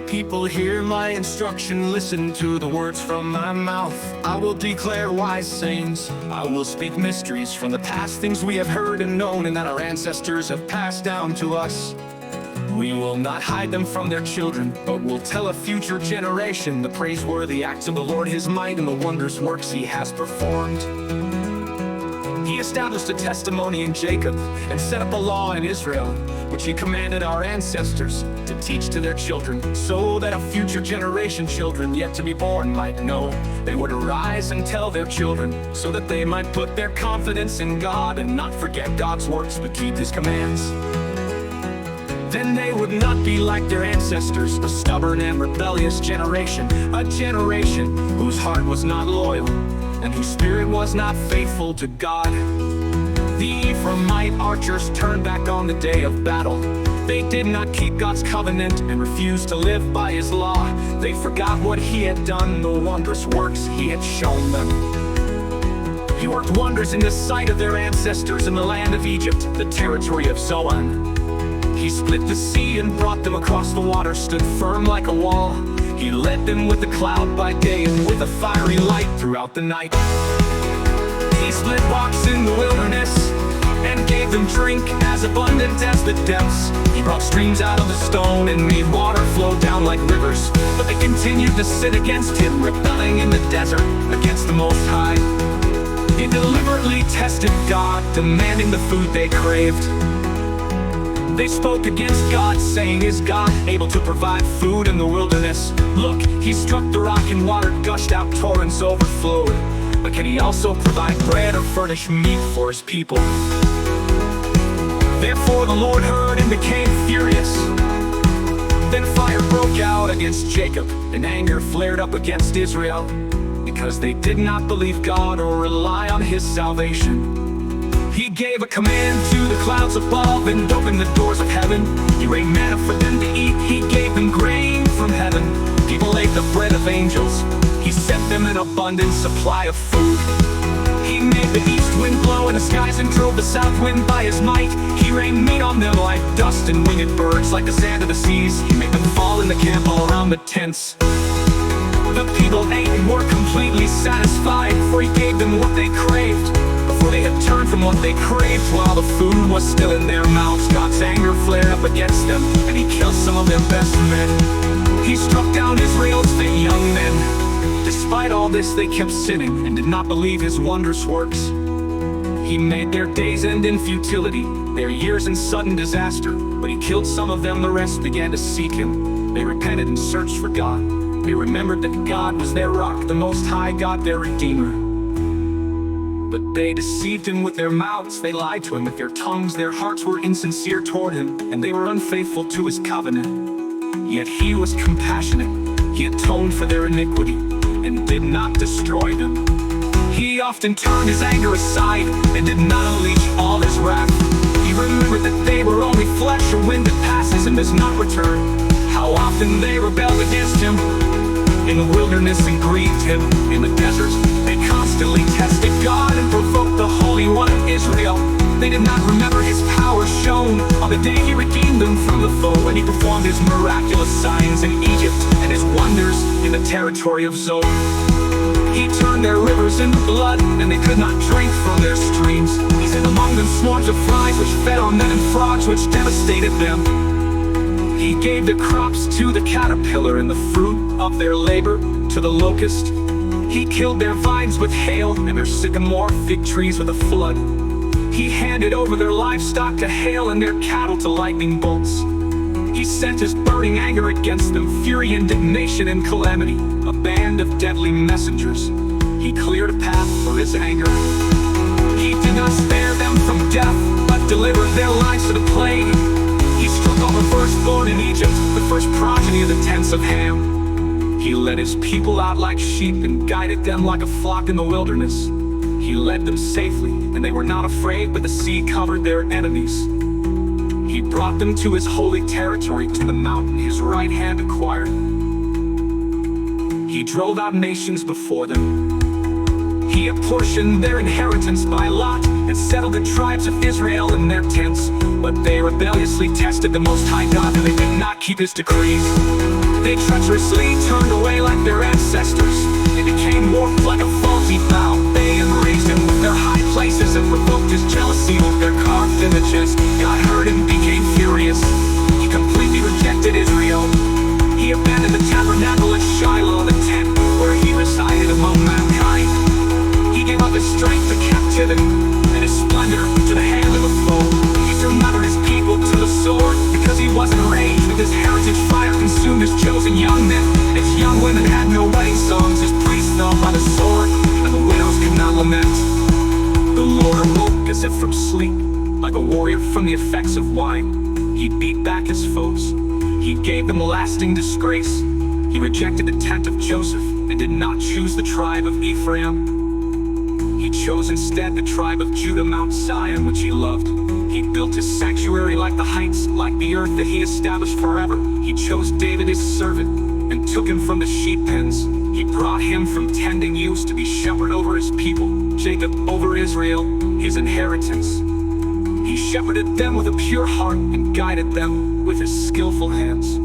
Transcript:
people, hear my instruction, listen to the words from my mouth. I will declare wise sayings, I will speak mysteries from the past, things we have heard and known and that our ancestors have passed down to us. We will not hide them from their children, but will tell a future generation the praiseworthy acts of the Lord, His might, and the wondrous works He has performed. He established a testimony in Jacob and set up a law in Israel, which He commanded our ancestors to teach to their children, so that a future generation, children yet to be born, might know. They would arise and tell their children, so that they might put their confidence in God and not forget God's works, but keep His commands. Then they would not be like their ancestors, a stubborn and rebellious generation, a generation whose heart was not loyal and whose spirit was not faithful to God. The Ephraimite archers turned back on the day of battle. They did not keep God's covenant and refused to live by His law. They forgot what He had done, the wondrous works He had shown them. He worked wonders in the sight of their ancestors in the land of Egypt, the territory of Zoan. He split the sea and brought them across the water, stood firm like a wall. He led them with a cloud by day and with a fiery light throughout the night. He split rocks in the wilderness and gave them drink as abundant as the depths. He brought streams out of the stone and made water flow down like rivers. But they continued to sin against Him, rebelling in the desert against the Most High. He deliberately tested God, demanding the food they craved. They spoke against God, saying, "Is God able to provide food in the wilderness? Look, He struck the rock and water gushed out, torrents overflowed. But can He also provide bread or furnish meat for His people?" Therefore the Lord heard and became furious. Then fire broke out against Jacob, and anger flared up against Israel, because they did not believe God or rely on His salvation. He gave a command to the clouds above and opened the doors of heaven. He rained manna for them to eat. He gave them grain from heaven. People ate the bread of angels. He sent them an abundant supply of food. He made the east wind blow in the skies and drove the south wind by His might. He rained meat on them like dust and winged birds like the sand of the seas. He made them fall in the camp all around the tents. The people ate and were completely satisfied, for He gave them what they craved. Before they had turned from what they craved, while the food was still in their mouths, God's anger flared up against them, and He killed some of their best men. He struck down Israel's young men. Despite all this, they kept sinning and did not believe His wondrous works. He made their days end in futility, their years in sudden disaster. But He killed some of them, the rest began to seek Him. They repented and searched for God. They remembered that God was their rock, the Most High God, their Redeemer. But they deceived Him with their mouths, they lied to Him with their tongues. Their hearts were insincere toward Him, and they were unfaithful to His covenant. Yet He was compassionate. He atoned for their iniquity and did not destroy them. He often turned His anger aside and did not unleash all His wrath. He remembered that they were only flesh, a wind that passes and does not return. How often they rebelled against Him in the wilderness and grieved Him in the desert. They constantly tested God and provoked the Holy One of Israel. They did not remember His power shown on the day He redeemed them from the foe, when He performed His miraculous signs in Egypt and His wonders in the territory of Zoan. He turned their rivers into blood, and they could not drink from their streams. He sent among them swarms of flies which fed on them, and frogs which devastated them. He gave the crops to the caterpillar and the fruit of their labor to the locust. He killed their vines with hail and their sycamore fig trees with a flood. He handed over their livestock to hail and their cattle to lightning bolts. He sent His burning anger against them, fury, indignation, and calamity, a band of deadly messengers. He cleared a path for His anger. He did not spare them from death, but delivered their lives to the plague. He struck all the firstborn in Egypt, the first progeny of the tents of Ham. He led His people out like sheep and guided them like a flock in the wilderness. He led them safely, and they were not afraid, but the sea covered their enemies. He brought them to His holy territory, to the mountain His right hand acquired. He drove out nations before them. He apportioned their inheritance by lot, and settled the tribes of Israel in their tents. But they rebelliously tested the Most High God, and they did not keep His decrees. They treacherously turned away like their ancestors. They became warped like a faulty bow. They enraged him with their high places and provoked his jealousy with their carved images. God heard and became furious. He completely rejected Israel. He abandoned the tabernacle at Shiloh, the tent where he resided among mankind. He gave up his strength to captivity and his splendor to the hand of a foe. He surrendered his people to the sword because he was enraged with his heritage. Fire consumed his chosen young men. His young women had no wedding songs. His priests fell by the sword, and the widows could not lament. The Lord awoke as if from sleep, like a warrior from the effects of wine. He beat back his foes. He gave them lasting disgrace. He rejected the tent of Joseph and did not choose the tribe of Ephraim. He chose instead the tribe of Judah, Mount Zion, which he loved. He built his sanctuary like the heights, like the earth that he established forever. He chose David his servant and took him from the sheep pens. He brought him from tending ewes to be shepherd over his people, Jacob over Israel, his inheritance. He shepherded them with a pure heart and guided them with his skillful hands.